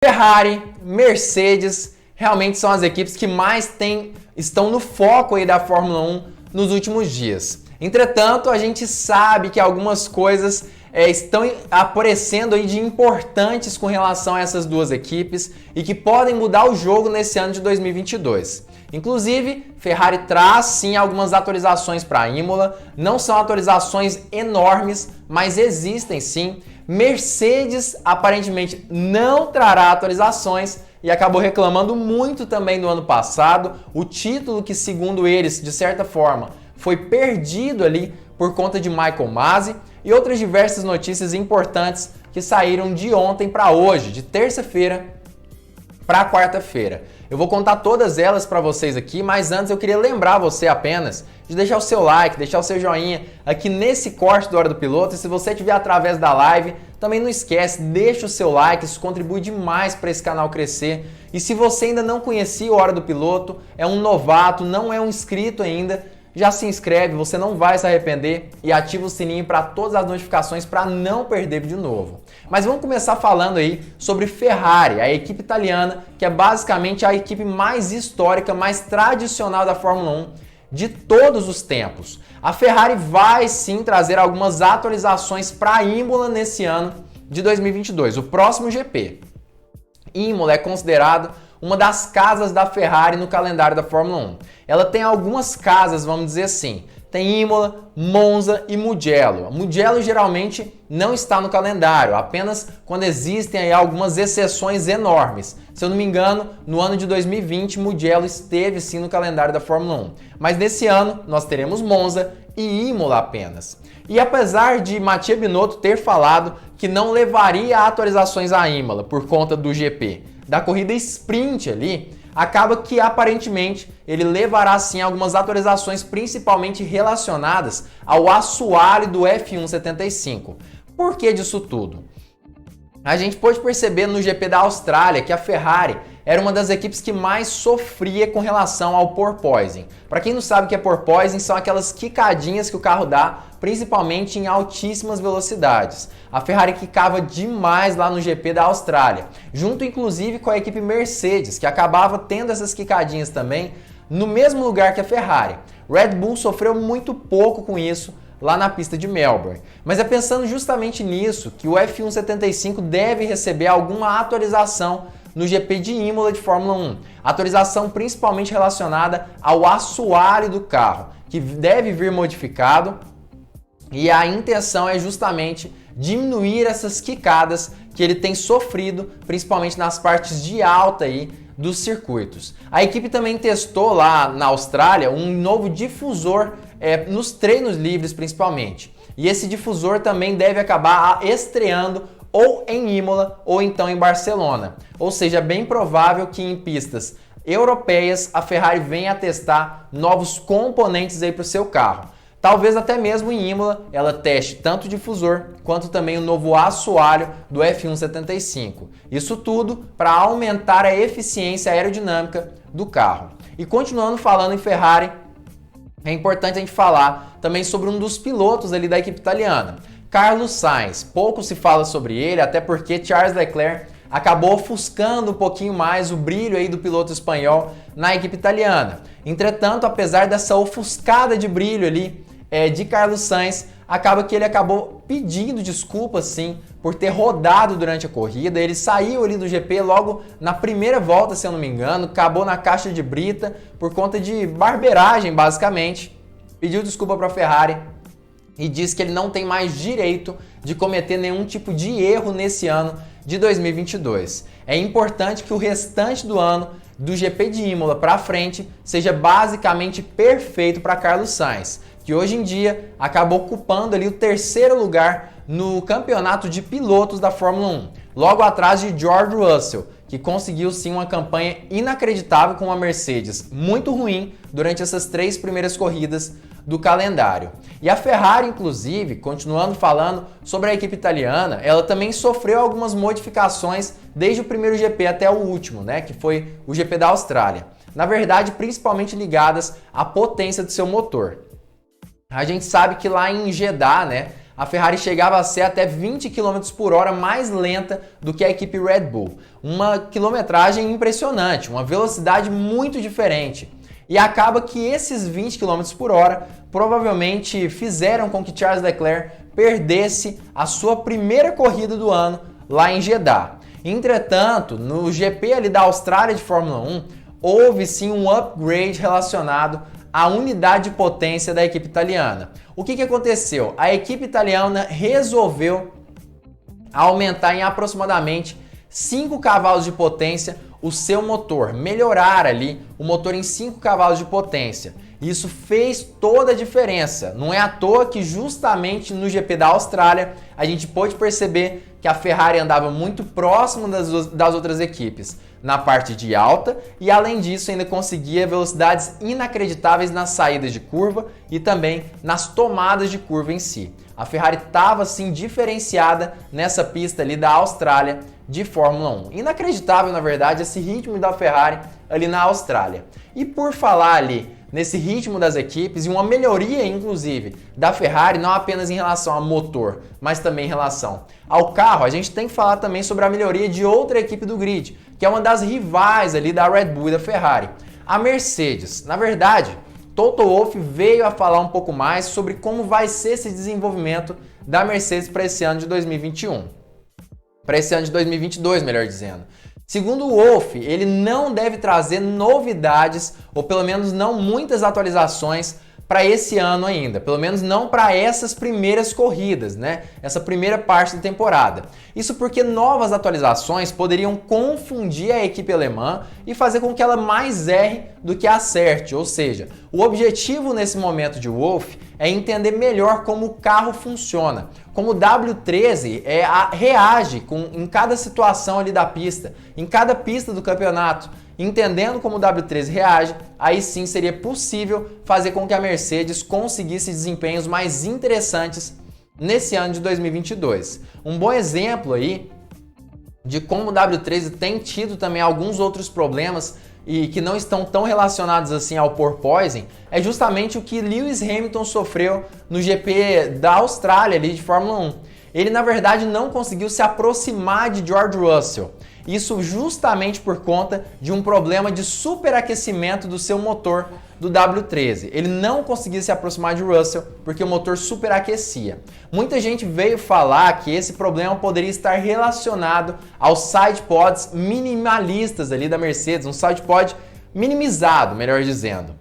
Ferrari, Mercedes, realmente são as equipes que mais estão no foco aí da Fórmula 1 nos últimos dias. Entretanto, a gente sabe que algumas coisas estão aparecendo aí de importantes com relação a essas duas equipes e que podem mudar o jogo nesse ano de 2022. Inclusive, Ferrari traz sim algumas atualizações para a Imola, não são atualizações enormes, mas existem sim. Mercedes aparentemente não trará atualizações e acabou reclamando muito também do ano passado. O título que, segundo eles, de certa forma, foi perdido ali por conta de Michael Masi e outras diversas notícias importantes que saíram de ontem para hoje, de terça-feira para quarta-feira. Eu vou contar todas elas para vocês aqui, mas antes eu queria lembrar você apenas de deixar o seu like, deixar o seu joinha aqui nesse corte do Hora do Piloto. E se você estiver através da live, também não esquece, deixa o seu like, isso contribui demais para esse canal crescer. E se você ainda não conhecia o Hora do Piloto, é um novato, não é um inscrito ainda, já se inscreve, você não vai se arrepender e ativa o sininho para todas as notificações para não perder vídeo novo. Mas vamos começar falando aí sobre Ferrari, a equipe italiana, que é basicamente a equipe mais histórica, mais tradicional da Fórmula 1 de todos os tempos. A Ferrari vai sim trazer algumas atualizações para a Imola nesse ano de 2022, o próximo GP. Imola é considerado uma das casas da Ferrari no calendário da Fórmula 1. Ela tem algumas casas, vamos dizer assim. Tem Imola, Monza e Mugello. Mugello geralmente não está no calendário, apenas quando existem aí algumas exceções enormes. Se eu não me engano, no ano de 2020, Mugello esteve sim no calendário da Fórmula 1. Mas nesse ano, nós teremos Monza e Imola apenas. E apesar de Mattia Binotto ter falado que não levaria atualizações à Imola por conta do GP, da corrida sprint ali, acaba que aparentemente ele levará sim algumas atualizações principalmente relacionadas ao assoalho do F175. Por que disso tudo? A gente pôde perceber no GP da Austrália que a Ferrari era uma das equipes que mais sofria com relação ao porpoising. Para quem não sabe o que é porpoising, são aquelas quicadinhas que o carro dá, principalmente em altíssimas velocidades. A Ferrari quicava demais lá no GP da Austrália, junto inclusive com a equipe Mercedes, que acabava tendo essas quicadinhas também no mesmo lugar que a Ferrari. Red Bull sofreu muito pouco com isso lá na pista de Melbourne. Mas é pensando justamente nisso que o F175 deve receber alguma atualização no GP de Imola de Fórmula 1. Atualização principalmente relacionada ao assoalho do carro, que deve vir modificado, e a intenção é justamente diminuir essas quicadas que ele tem sofrido, principalmente nas partes de alta aí dos circuitos. A equipe também testou lá na Austrália um novo difusor nos treinos livres principalmente. E esse difusor também deve acabar estreando ou em Imola ou então em Barcelona. Ou seja, é bem provável que em pistas europeias a Ferrari venha a testar novos componentes aí para o seu carro. Talvez até mesmo em Imola ela teste tanto o difusor quanto também o novo assoalho do F175. Isso tudo para aumentar a eficiência aerodinâmica do carro. E continuando falando em Ferrari, é importante a gente falar também sobre um dos pilotos ali da equipe italiana, Carlos Sainz. Pouco se fala sobre ele, até porque Charles Leclerc acabou ofuscando um pouquinho mais o brilho aí do piloto espanhol na equipe italiana. Entretanto, apesar dessa ofuscada de brilho ali de Carlos Sainz, acaba que ele acabou pedindo desculpas sim por ter rodado durante a corrida. Ele saiu ali do GP logo na primeira volta, se eu não me engano, acabou na caixa de brita por conta de barbeiragem, basicamente. Pediu desculpa para a Ferrari e disse que ele não tem mais direito de cometer nenhum tipo de erro nesse ano de 2022. É importante que o restante do ano, do GP de Imola para frente, seja basicamente perfeito para Carlos Sainz, que hoje em dia acabou ocupando ali o terceiro lugar no campeonato de pilotos da Fórmula 1, logo atrás de George Russell, que conseguiu sim uma campanha inacreditável com uma Mercedes muito ruim durante essas 3 primeiras corridas do calendário. E a Ferrari, inclusive, continuando falando sobre a equipe italiana, ela também sofreu algumas modificações desde o primeiro GP até o último, né, que foi o GP da Austrália. Na verdade, principalmente ligadas à potência do seu motor. A gente sabe que lá em Jeddah, né, a Ferrari chegava a ser até 20 km por hora mais lenta do que a equipe Red Bull. Uma quilometragem impressionante, uma velocidade muito diferente. E acaba que esses 20 km por hora provavelmente fizeram com que Charles Leclerc perdesse a sua primeira corrida do ano lá em Jeddah. Entretanto, no GP ali da Austrália de Fórmula 1, houve sim um upgrade relacionado à unidade de potência da equipe italiana. O que aconteceu? A equipe italiana resolveu aumentar em aproximadamente 5 cavalos de potência o seu motor, melhorar ali o motor em 5 cavalos de potência. Isso fez toda a diferença. Não é à toa que justamente no GP da Austrália a gente pôde perceber que a Ferrari andava muito próximo das outras equipes na parte de alta e além disso ainda conseguia velocidades inacreditáveis nas saídas de curva e também nas tomadas de curva em si. A Ferrari estava assim diferenciada nessa pista ali da Austrália de Fórmula 1. Inacreditável, na verdade, esse ritmo da Ferrari ali na Austrália. E por falar ali nesse ritmo das equipes e uma melhoria, inclusive, da Ferrari, não apenas em relação ao motor, mas também em relação ao carro, a gente tem que falar também sobre a melhoria de outra equipe do grid, que é uma das rivais ali da Red Bull e da Ferrari, a Mercedes. Na verdade, Toto Wolff veio a falar um pouco mais sobre como vai ser esse desenvolvimento da Mercedes para esse ano de 2021. Para esse ano de 2022, melhor dizendo. Segundo o Wolff, ele não deve trazer novidades, ou pelo menos não muitas atualizações para esse ano ainda, pelo menos não para essas primeiras corridas, né? Essa primeira parte da temporada. Isso porque novas atualizações poderiam confundir a equipe alemã e fazer com que ela mais erre do que acerte, ou seja, o objetivo nesse momento de Wolff é entender melhor como o carro funciona, como o W13 reage em cada situação ali da pista, em cada pista do campeonato. Entendendo como o W13 reage, aí sim seria possível fazer com que a Mercedes conseguisse desempenhos mais interessantes nesse ano de 2022. Um bom exemplo aí de como o W13 tem tido também alguns outros problemas e que não estão tão relacionados assim ao porpoising, é justamente o que Lewis Hamilton sofreu no GP da Austrália ali de Fórmula 1. Ele na verdade não conseguiu se aproximar de George Russell. Isso justamente por conta de um problema de superaquecimento do seu motor do W13. Ele não conseguia se aproximar de Russell porque o motor superaquecia. Muita gente veio falar que esse problema poderia estar relacionado aos sidepods minimalistas ali da Mercedes, um sidepod minimizado, melhor dizendo.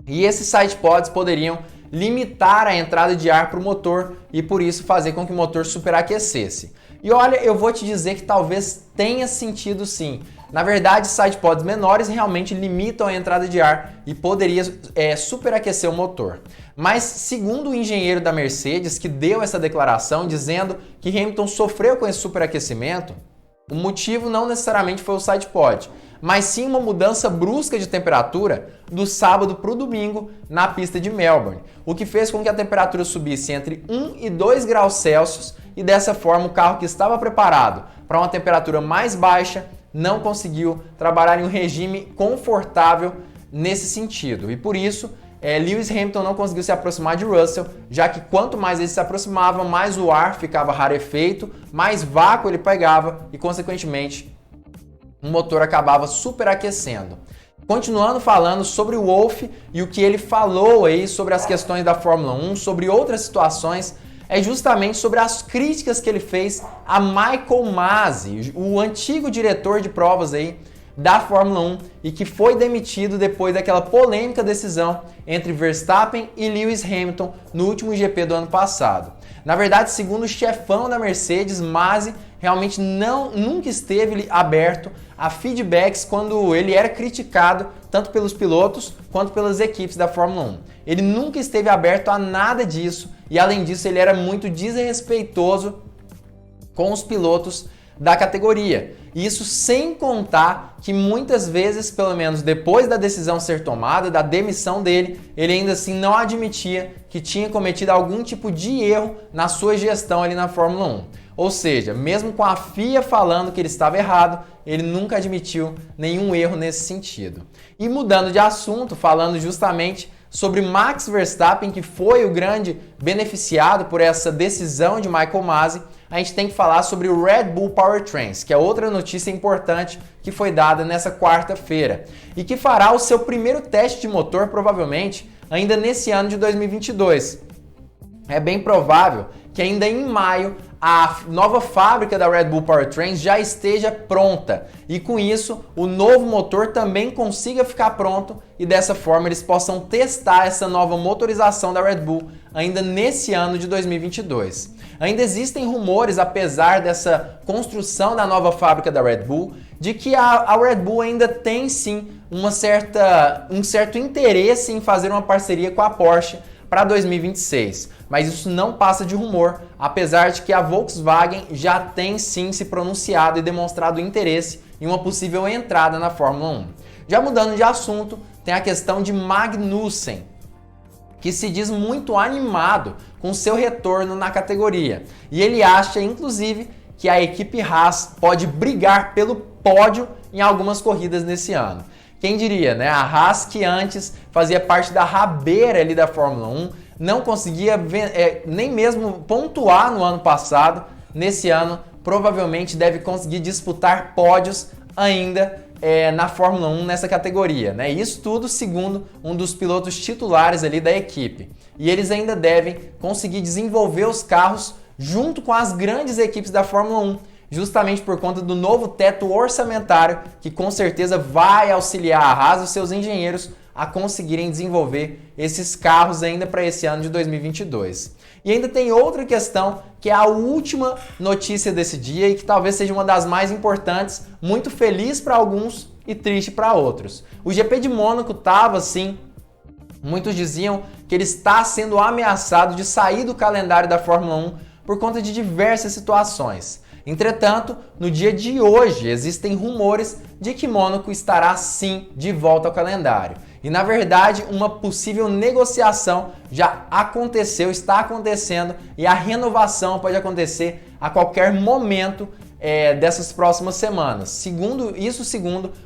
E esses sidepods poderiam limitar a entrada de ar para o motor e por isso fazer com que o motor superaquecesse. E olha, eu vou te dizer que talvez tenha sentido sim. Na verdade, sidepods menores realmente limitam a entrada de ar e poderia superaquecer o motor. Mas segundo o engenheiro da Mercedes, que deu essa declaração dizendo que Hamilton sofreu com esse superaquecimento, o motivo não necessariamente foi o sidepod, mas sim uma mudança brusca de temperatura do sábado para o domingo na pista de Melbourne, o que fez com que a temperatura subisse entre 1 e 2 graus Celsius e dessa forma o carro que estava preparado para uma temperatura mais baixa não conseguiu trabalhar em um regime confortável nesse sentido. E por isso, Lewis Hamilton não conseguiu se aproximar de Russell, já que quanto mais ele se aproximava, mais o ar ficava rarefeito, mais vácuo ele pegava e, consequentemente, o motor acabava superaquecendo. Continuando falando sobre o Wolff e o que ele falou aí sobre as questões da Fórmula 1, sobre outras situações, é justamente sobre as críticas que ele fez a Michael Masi, o antigo diretor de provas aí da Fórmula 1 e que foi demitido depois daquela polêmica decisão entre Verstappen e Lewis Hamilton no último GP do ano passado. Na verdade, segundo o chefão da Mercedes, Masi realmente nunca esteve aberto a feedbacks quando ele era criticado tanto pelos pilotos quanto pelas equipes da Fórmula 1. Ele nunca esteve aberto a nada disso e, além disso, ele era muito desrespeitoso com os pilotos da categoria. Isso sem contar que muitas vezes, pelo menos depois da decisão ser tomada, da demissão dele, ele ainda assim não admitia que tinha cometido algum tipo de erro na sua gestão ali na Fórmula 1. Ou seja, mesmo com a FIA falando que ele estava errado, ele nunca admitiu nenhum erro nesse sentido. E mudando de assunto, falando justamente sobre Max Verstappen, que foi o grande beneficiado por essa decisão de Michael Masi, a gente tem que falar sobre o Red Bull Powertrains, que é outra notícia importante que foi dada nessa quarta-feira e que fará o seu primeiro teste de motor provavelmente ainda nesse ano de 2022. É bem provável que ainda em maio a nova fábrica da Red Bull Powertrains já esteja pronta e com isso o novo motor também consiga ficar pronto e dessa forma eles possam testar essa nova motorização da Red Bull ainda nesse ano de 2022. Ainda existem rumores, apesar dessa construção da nova fábrica da Red Bull, de que a Red Bull ainda tem sim um certo interesse em fazer uma parceria com a Porsche para 2026, mas isso não passa de rumor, apesar de que a Volkswagen já tem sim se pronunciado e demonstrado interesse em uma possível entrada na Fórmula 1. Já mudando de assunto, tem a questão de Magnussen, que se diz muito animado com seu retorno na categoria, e ele acha inclusive que a equipe Haas pode brigar pelo pódio em algumas corridas nesse ano. Quem diria, né? A Haas, que antes fazia parte da rabeira ali da Fórmula 1, não conseguia nem mesmo pontuar no ano passado. Nesse ano, provavelmente deve conseguir disputar pódios ainda na Fórmula 1 nessa categoria, né? Isso tudo segundo um dos pilotos titulares ali da equipe. E eles ainda devem conseguir desenvolver os carros junto com as grandes equipes da Fórmula 1. Justamente por conta do novo teto orçamentário que com certeza vai auxiliar a Haas e os seus engenheiros a conseguirem desenvolver esses carros ainda para esse ano de 2022. E ainda tem outra questão, que é a última notícia desse dia e que talvez seja uma das mais importantes, muito feliz para alguns e triste para outros. O GP de Mônaco estava assim, muitos diziam que ele está sendo ameaçado de sair do calendário da Fórmula 1 por conta de diversas situações. Entretanto, no dia de hoje existem rumores de que Mônaco estará sim de volta ao calendário. E na verdade, uma possível negociação já aconteceu, está acontecendo e a renovação pode acontecer a qualquer momento dessas próximas semanas. Segundo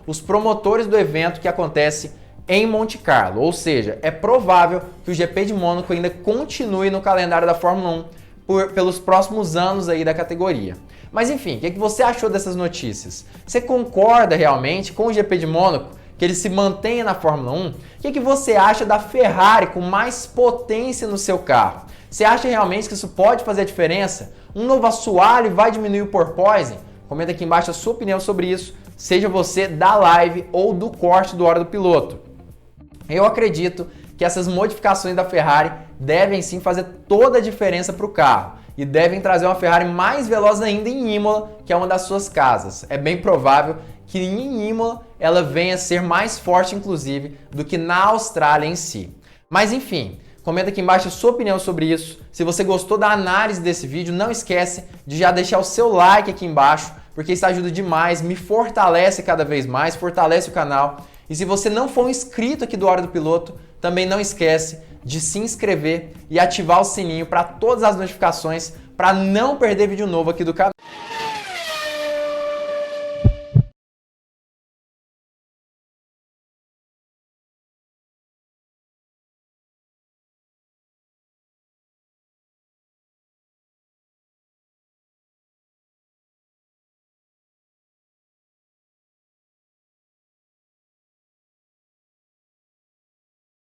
os promotores do evento que acontece em Monte Carlo. Ou seja, é provável que o GP de Mônaco ainda continue no calendário da Fórmula 1 pelos próximos anos aí da categoria. Mas enfim, o que você achou dessas notícias? Você concorda realmente com o GP de Mônaco, que ele se mantenha na Fórmula 1? O que você acha da Ferrari com mais potência no seu carro? Você acha realmente que isso pode fazer a diferença? Um novo assoalho vai diminuir o porpoising? Comenta aqui embaixo a sua opinião sobre isso, seja você da live ou do corte do Hora do Piloto. Eu acredito que essas modificações da Ferrari devem sim fazer toda a diferença para o carro e devem trazer uma Ferrari mais veloz ainda em Imola, que é uma das suas casas. É bem provável que em Imola ela venha a ser mais forte, inclusive, do que na Austrália em si. Mas enfim, comenta aqui embaixo a sua opinião sobre isso. Se você gostou da análise desse vídeo, não esquece de já deixar o seu like aqui embaixo, porque isso ajuda demais, me fortalece cada vez mais, fortalece o canal. E se você não for um inscrito aqui do Hora do Piloto, também não esquece de se inscrever e ativar o sininho para todas as notificações para não perder vídeo novo aqui do canal.